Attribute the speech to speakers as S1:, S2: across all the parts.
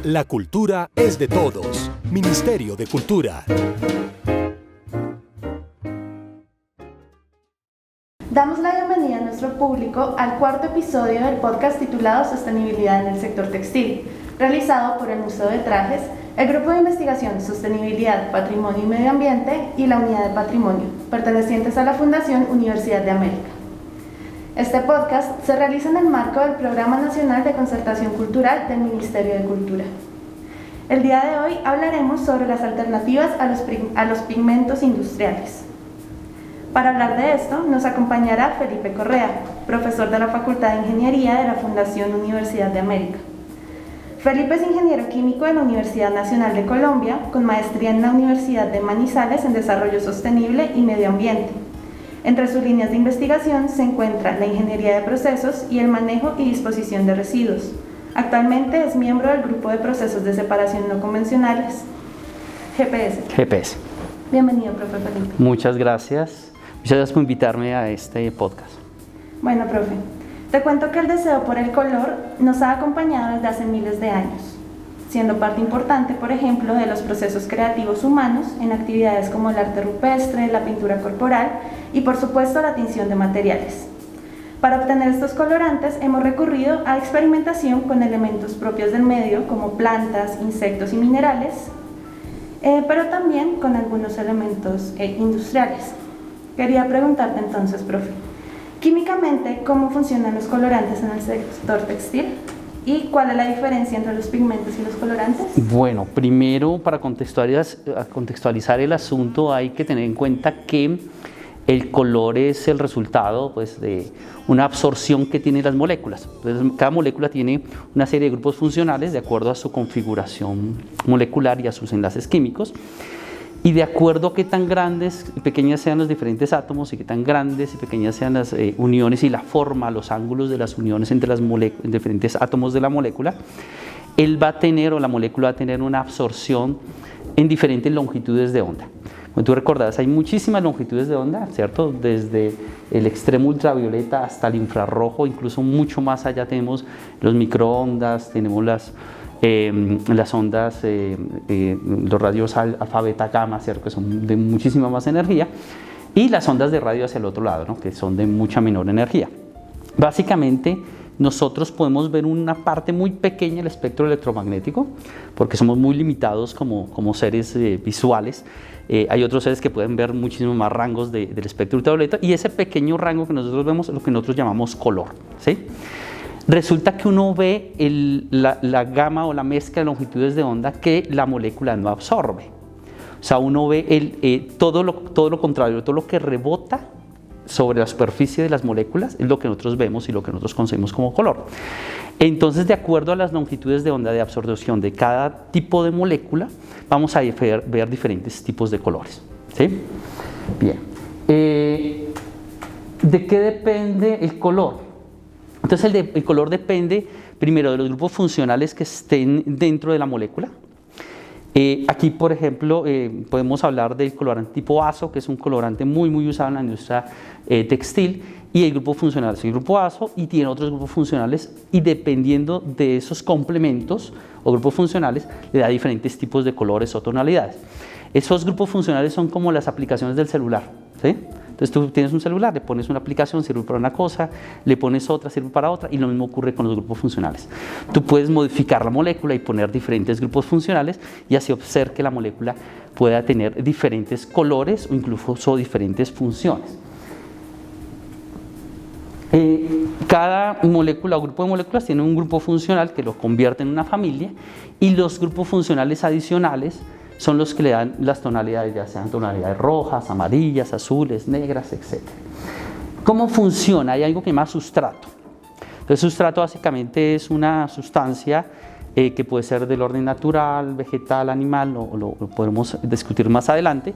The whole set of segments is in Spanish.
S1: La cultura es de todos. Ministerio de Cultura.
S2: Damos la bienvenida a nuestro público al cuarto episodio del podcast titulado Sostenibilidad en el sector textil, realizado por el Museo de Trajes, el Grupo de Investigación Sostenibilidad, Patrimonio y Medio Ambiente y la Unidad de Patrimonio, pertenecientes a la Fundación Universidad de América. Este podcast se realiza en el marco del Programa Nacional de Concertación Cultural del Ministerio de Cultura. El día de hoy hablaremos sobre las alternativas a los pigmentos industriales. Para hablar de esto, nos acompañará Felipe Correa, profesor de la Facultad de Ingeniería de la Fundación Universidad de América. Felipe es ingeniero químico de la Universidad Nacional de Colombia, con maestría en la Universidad de Manizales en Desarrollo Sostenible y Medio Ambiente. Entre sus líneas de investigación se encuentra la ingeniería de procesos y el manejo y disposición de residuos. Actualmente es miembro del Grupo de Procesos de Separación No Convencionales, GPS. Bienvenido, profe Felipe.
S3: Muchas gracias. Muchas gracias por invitarme a este podcast.
S2: Bueno, profe, te cuento que el deseo por el color nos ha acompañado desde hace miles de años, siendo parte importante, por ejemplo, de los procesos creativos humanos en actividades como el arte rupestre, la pintura corporal y, por supuesto, la tinción de materiales. Para obtener estos colorantes hemos recurrido a experimentación con elementos propios del medio, como plantas, insectos y minerales, pero también con algunos elementos industriales. Quería preguntarte entonces, profe, químicamente, ¿cómo funcionan los colorantes en el sector textil? ¿Y cuál es la diferencia entre los pigmentos y los colorantes?
S3: Bueno, primero, para contextualizar el asunto, hay que tener en cuenta que el color es el resultado, pues, de una absorción que tienen las moléculas. Entonces, cada molécula tiene una serie de grupos funcionales de acuerdo a su configuración molecular y a sus enlaces químicos. Y de acuerdo a qué tan grandes y pequeñas sean los diferentes átomos y qué tan grandes y pequeñas sean las uniones y la forma, los ángulos de las uniones entre los diferentes átomos de la molécula, él va a tener, o la molécula va a tener, una absorción en diferentes longitudes de onda. Como tú recordarás, hay muchísimas longitudes de onda, ¿cierto? Desde el extremo ultravioleta hasta el infrarrojo, incluso mucho más allá tenemos los microondas, tenemos las ondas, los radios alfa, beta, gamma, ¿cierto? Que son de muchísima más energía, y las ondas de radio hacia el otro lado, ¿no? Que son de mucha menor energía. Básicamente, nosotros podemos ver una parte muy pequeña del espectro electromagnético, porque somos muy limitados como seres visuales. Hay otros seres que pueden ver muchísimos más rangos del espectro ultravioleta, y ese pequeño rango que nosotros vemos es lo que nosotros llamamos color, ¿sí? Resulta que uno ve la gama o la mezcla de longitudes de onda que la molécula no absorbe. O sea, uno ve todo lo contrario, todo lo que rebota sobre la superficie de las moléculas es lo que nosotros vemos y lo que nosotros concebimos como color. Entonces, de acuerdo a las longitudes de onda de absorción de cada tipo de molécula, vamos a ver diferentes tipos de colores, ¿sí? Bien. ¿De qué depende el color? Entonces, el color depende primero de los grupos funcionales que estén dentro de la molécula. Aquí, por ejemplo, podemos hablar del colorante tipo azo, que es un colorante muy usado en la industria textil, y el grupo funcional es el grupo azo, y tiene otros grupos funcionales, y dependiendo de esos complementos o grupos funcionales, le da diferentes tipos de colores o tonalidades. Esos grupos funcionales son como las aplicaciones del celular, ¿sí? Entonces tú tienes un celular, le pones una aplicación, sirve para una cosa, le pones otra, sirve para otra, y lo mismo ocurre con los grupos funcionales. Tú puedes modificar la molécula y poner diferentes grupos funcionales y así hacer que la molécula pueda tener diferentes colores o incluso diferentes funciones. Cada molécula o grupo de moléculas tiene un grupo funcional que lo convierte en una familia, y los grupos funcionales adicionales son los que le dan las tonalidades, ya sean tonalidades rojas, amarillas, azules, negras, etc. ¿Cómo funciona? Hay algo que se llama sustrato. Entonces, sustrato básicamente es una sustancia que puede ser del orden natural, vegetal, animal, lo podemos discutir más adelante,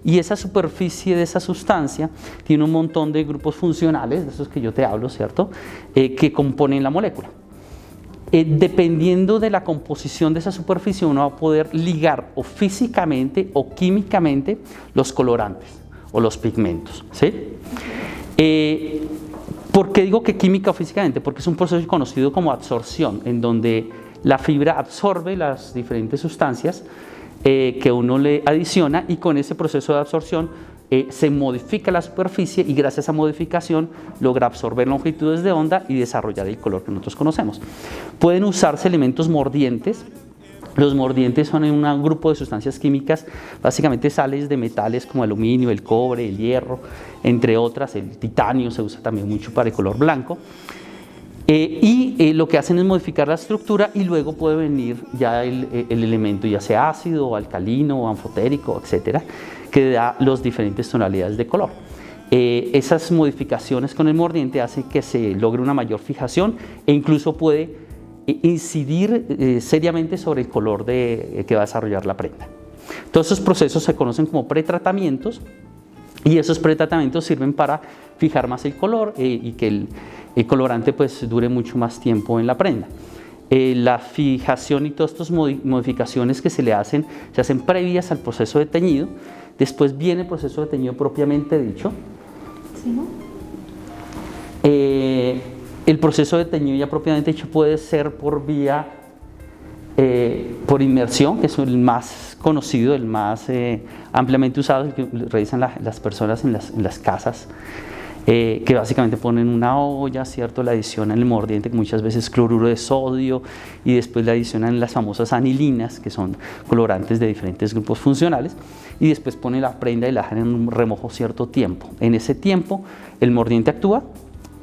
S3: y esa superficie de esa sustancia tiene un montón de grupos funcionales, de esos que yo te hablo, ¿cierto?, que componen la molécula. Dependiendo de la composición de esa superficie, uno va a poder ligar o físicamente o químicamente los colorantes o los pigmentos, ¿sí? ¿Por qué digo que química o físicamente? Porque es un proceso conocido como absorción, en donde la fibra absorbe las diferentes sustancias que uno le adiciona y con ese proceso de absorción se modifica la superficie y gracias a esa modificación logra absorber longitudes de onda y desarrollar el color que nosotros conocemos. Pueden usarse elementos mordientes. Los mordientes son un grupo de sustancias químicas, básicamente sales de metales como aluminio, el cobre, el hierro, entre otras. El titanio se usa también mucho para el color blanco. Lo que hacen es modificar la estructura y luego puede venir ya el elemento, ya sea ácido, o alcalino, o anfotérico, etcétera, que da las diferentes tonalidades de color. Esas modificaciones con el mordiente hacen que se logre una mayor fijación e incluso puede incidir seriamente sobre el color que va a desarrollar la prenda. Todos esos procesos se conocen como pretratamientos y esos pretratamientos sirven para fijar más el color y que el colorante pues dure mucho más tiempo en la prenda. La fijación y todas estas modificaciones que se hacen previas al proceso de teñido. Después viene el proceso de teñido propiamente dicho.
S2: Sí, ¿no?
S3: El proceso de teñido ya propiamente dicho puede ser por vía, por inmersión, que es el más conocido, el más ampliamente usado, el que realizan las personas en las casas, que básicamente ponen una olla, ¿cierto? Le adicionan el mordiente, que muchas veces cloruro de sodio, y después le adicionan las famosas anilinas, que son colorantes de diferentes grupos funcionales, y después ponen la prenda y la dejan en un remojo cierto tiempo. En ese tiempo el mordiente actúa,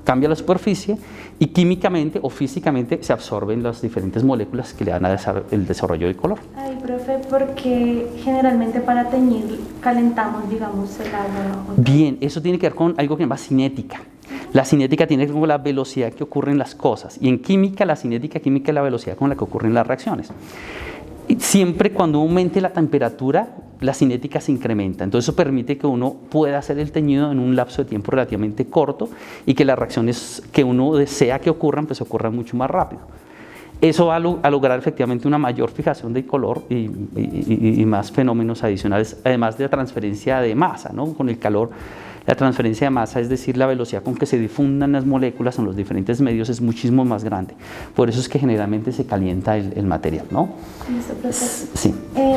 S3: cambia la superficie y químicamente o físicamente se absorben las diferentes moléculas que le dan el desarrollo del color.
S2: Ay, profe, porque generalmente para teñir calentamos, digamos, el agua.
S3: Bien, eso tiene que ver con algo que se llama cinética. La cinética tiene que ver con la velocidad que ocurren las cosas, y en química la cinética química es la velocidad con la que ocurren las reacciones. Siempre cuando aumente la temperatura, la cinética se incrementa, entonces eso permite que uno pueda hacer el teñido en un lapso de tiempo relativamente corto y que las reacciones que uno desea que ocurran, pues ocurran mucho más rápido. Eso va a lograr efectivamente una mayor fijación del color y más fenómenos adicionales, además de la transferencia de masa, ¿no? Con el calor, la transferencia de masa, es decir, la velocidad con que se difundan las moléculas en los diferentes medios es muchísimo más grande. Por eso es que generalmente se calienta el material, ¿no?
S2: Listo, profe.
S3: Sí.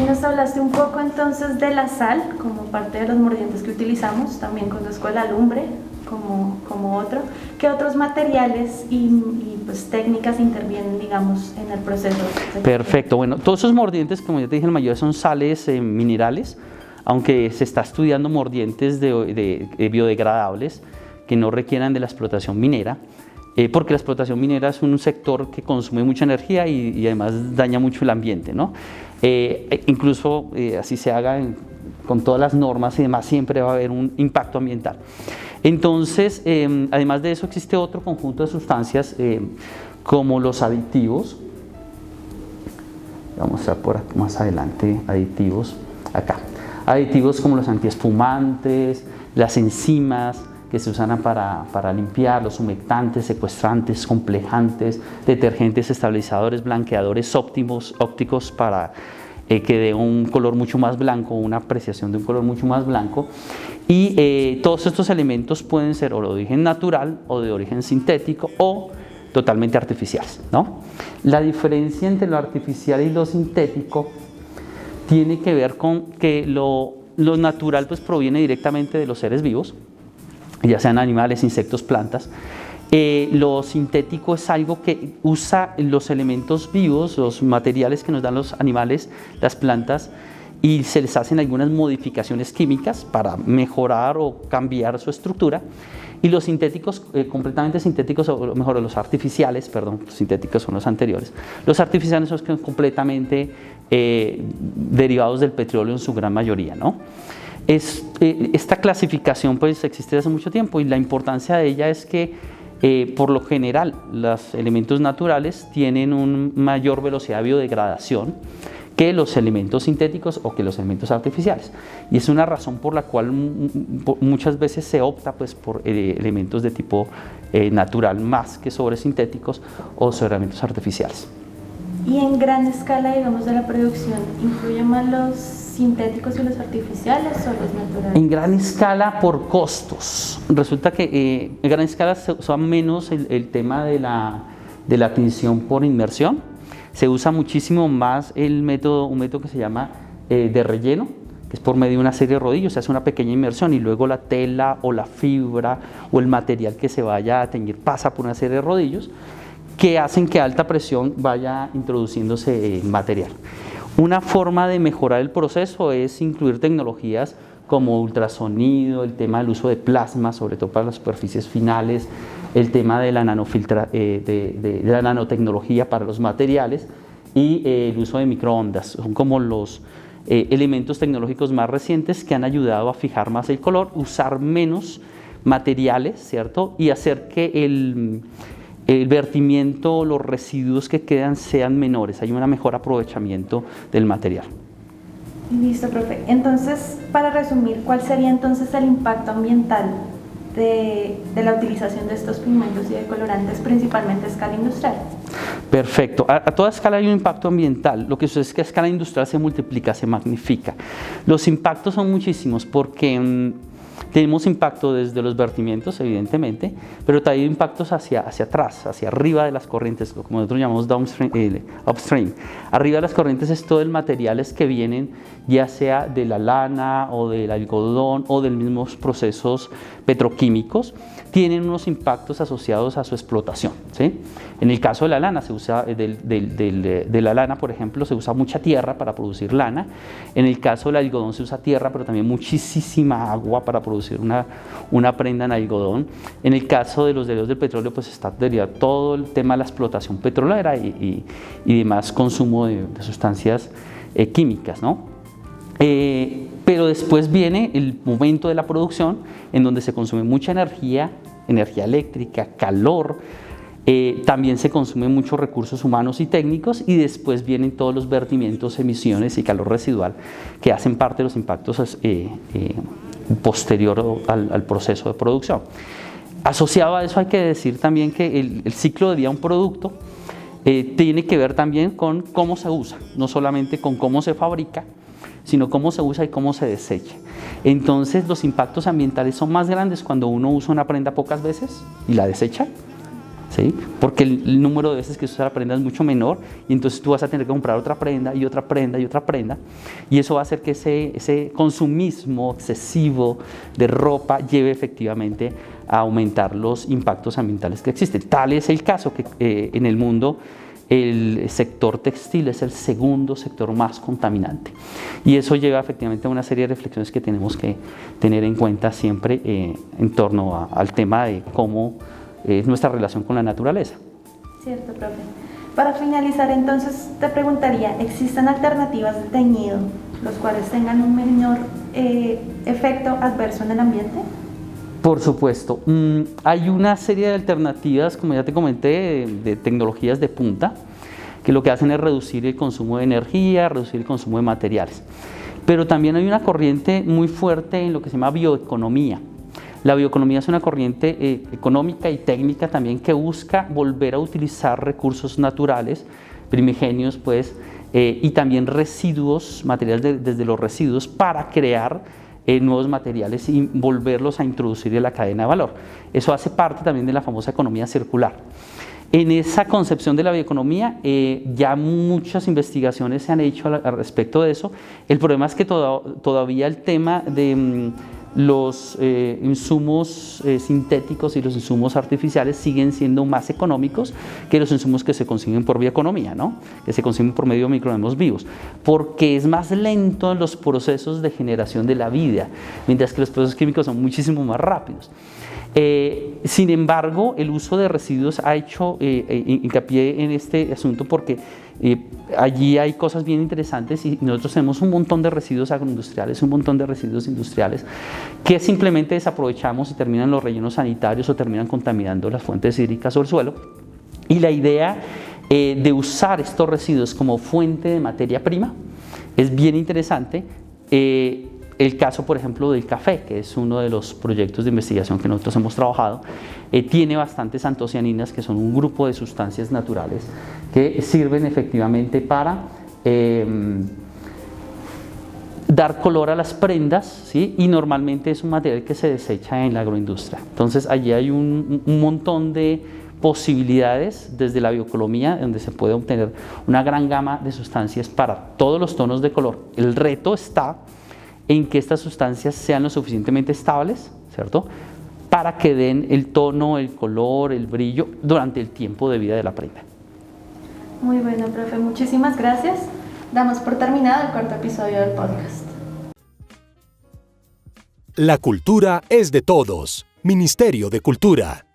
S2: Nos hablaste un poco entonces de la sal como parte de los mordientes que utilizamos, también conozco la lumbre como otro. ¿Qué otros materiales y pues técnicas intervienen, digamos, en el proceso?
S3: Perfecto, bueno, todos esos mordientes, como ya te dije, la mayoría son sales minerales, aunque se está estudiando mordientes de biodegradables que no requieran de la explotación minera, porque la explotación minera es un sector que consume mucha energía y además daña mucho el ambiente, ¿no? Incluso así se haga con todas las normas y demás, siempre va a haber un impacto ambiental. Entonces, además de eso, existe otro conjunto de sustancias como los aditivos. Vamos a mostrar por aquí más adelante aditivos, acá. Aditivos como los antiespumantes, las enzimas que se usan para limpiar, los humectantes, secuestrantes, complejantes, detergentes, estabilizadores, blanqueadores ópticos para que dé un color mucho más blanco, una apreciación de un color mucho más blanco. Y todos estos elementos pueden ser o de origen natural o de origen sintético o totalmente artificiales, ¿no? La diferencia entre lo artificial y lo sintético tiene que ver con que lo natural pues proviene directamente de los seres vivos, ya sean animales, insectos, plantas. Lo sintético es algo que usa los elementos vivos, los materiales que nos dan los animales, las plantas, y se les hacen algunas modificaciones químicas para mejorar o cambiar su estructura. Y los sintéticos, completamente sintéticos, o mejor, los artificiales, perdón, los sintéticos son los anteriores. Los artificiales son completamente derivados del petróleo en su gran mayoría, ¿no? Esta clasificación pues existe desde hace mucho tiempo y la importancia de ella es que por lo general los elementos naturales tienen una mayor velocidad de biodegradación que los elementos sintéticos o que los elementos artificiales, y es una razón por la cual muchas veces se opta pues por elementos de tipo natural más que sobre sintéticos o sobre elementos artificiales.
S2: Y en gran escala, digamos, de la producción, ¿influyen más los sintéticos y los artificiales o los naturales?
S3: En gran escala por costos. Resulta que en gran escala se usa menos el tema de la tinción por inmersión. se usa muchísimo más un método que se llama de relleno, que es por medio de una serie de rodillos, se hace una pequeña inmersión y luego la tela o la fibra o el material que se vaya a teñir pasa por una serie de rodillos que hacen que a alta presión vaya introduciéndose material. Una forma de mejorar el proceso es incluir tecnologías como ultrasonido, el tema del uso de plasma, sobre todo para las superficies finales, el tema de la de la nanotecnología para los materiales y el uso de microondas. Son como los elementos tecnológicos más recientes que han ayudado a fijar más el color, usar menos materiales, ¿cierto? Y hacer que el vertimiento, los residuos que quedan sean menores, hay un mejor aprovechamiento del material.
S2: Listo, profe. Entonces, para resumir, ¿cuál sería entonces el impacto ambiental de la utilización de estos pigmentos y de colorantes, principalmente a escala industrial?
S3: Perfecto. A toda escala hay un impacto ambiental. Lo que sucede es que a escala industrial se multiplica, se magnifica. Los impactos son muchísimos porque tenemos impacto desde los vertimientos, evidentemente, pero también impactos hacia atrás, hacia arriba de las corrientes, como nosotros llamamos upstream. Arriba de las corrientes es todo el materiales que vienen ya sea de la lana o del algodón o de los mismos procesos petroquímicos, tienen unos impactos asociados a su explotación, ¿sí? En el caso de la lana, se usa de la lana, por ejemplo, se usa mucha tierra para producir lana. En el caso del algodón se usa tierra, pero también muchísima agua para producir una prenda en algodón. En el caso de los derivados del petróleo, pues está derivado todo el tema de la explotación petrolera y demás consumo de sustancias químicas, ¿no? Pero después viene el momento de la producción en donde se consume mucha energía eléctrica, calor, también se consumen muchos recursos humanos y técnicos y después vienen todos los vertimientos, emisiones y calor residual que hacen parte de los impactos posterior al proceso de producción. Asociado a eso hay que decir también que el ciclo de vida de un producto tiene que ver también con cómo se usa, no solamente con cómo se fabrica, sino cómo se usa y cómo se desecha. Entonces los impactos ambientales son más grandes cuando uno usa una prenda pocas veces y la desecha, ¿sí? Porque el número de veces que se usa la prenda es mucho menor y entonces tú vas a tener que comprar otra prenda y otra prenda y otra prenda y eso va a hacer que ese consumismo excesivo de ropa lleve efectivamente a aumentar los impactos ambientales que existen. Tal es el caso que en el mundo el sector textil es el segundo sector más contaminante y eso lleva efectivamente a una serie de reflexiones que tenemos que tener en cuenta siempre en torno al tema de cómo es nuestra relación con la naturaleza.
S2: Cierto, profe. Para finalizar entonces te preguntaría, ¿existen alternativas de teñido los cuales tengan un menor efecto adverso en el ambiente?
S3: Por supuesto, hay una serie de alternativas, como ya te comenté, de tecnologías de punta, que lo que hacen es reducir el consumo de energía, reducir el consumo de materiales. Pero también hay una corriente muy fuerte en lo que se llama bioeconomía. La bioeconomía es una corriente económica y técnica también que busca volver a utilizar recursos naturales, primigenios, pues, y también residuos, materiales desde los residuos para crear nuevos materiales y volverlos a introducir en la cadena de valor. Eso hace parte también de la famosa economía circular. En esa concepción de la bioeconomía ya muchas investigaciones se han hecho al respecto de eso. El problema es que todavía el tema de los insumos sintéticos y los insumos artificiales siguen siendo más económicos que los insumos que se consiguen por bioeconomía, ¿no? Que se consiguen por medio de microorganismos vivos, porque es más lento en los procesos de generación de la vida, mientras que los procesos químicos son muchísimo más rápidos. Sin embargo, el uso de residuos ha hecho hincapié en este asunto porque allí hay cosas bien interesantes y nosotros tenemos un montón de residuos agroindustriales, un montón de residuos industriales que simplemente desaprovechamos y terminan en los rellenos sanitarios o terminan contaminando las fuentes hídricas o el suelo. Y la idea de usar estos residuos como fuente de materia prima es bien interesante. El caso, por ejemplo, del café, que es uno de los proyectos de investigación que nosotros hemos trabajado, tiene bastantes antocianinas, que son un grupo de sustancias naturales que sirven efectivamente para dar color a las prendas, ¿sí? Y normalmente es un material que se desecha en la agroindustria. Entonces allí hay un montón de posibilidades desde la bioeconomía, donde se puede obtener una gran gama de sustancias para todos los tonos de color. El reto está en que estas sustancias sean lo suficientemente estables, ¿cierto?, para que den el tono, el color, el brillo durante el tiempo de vida de la prenda.
S2: Muy bueno, profe, muchísimas gracias. Damos por terminado el cuarto episodio del podcast.
S1: La cultura es de todos. Ministerio de Cultura.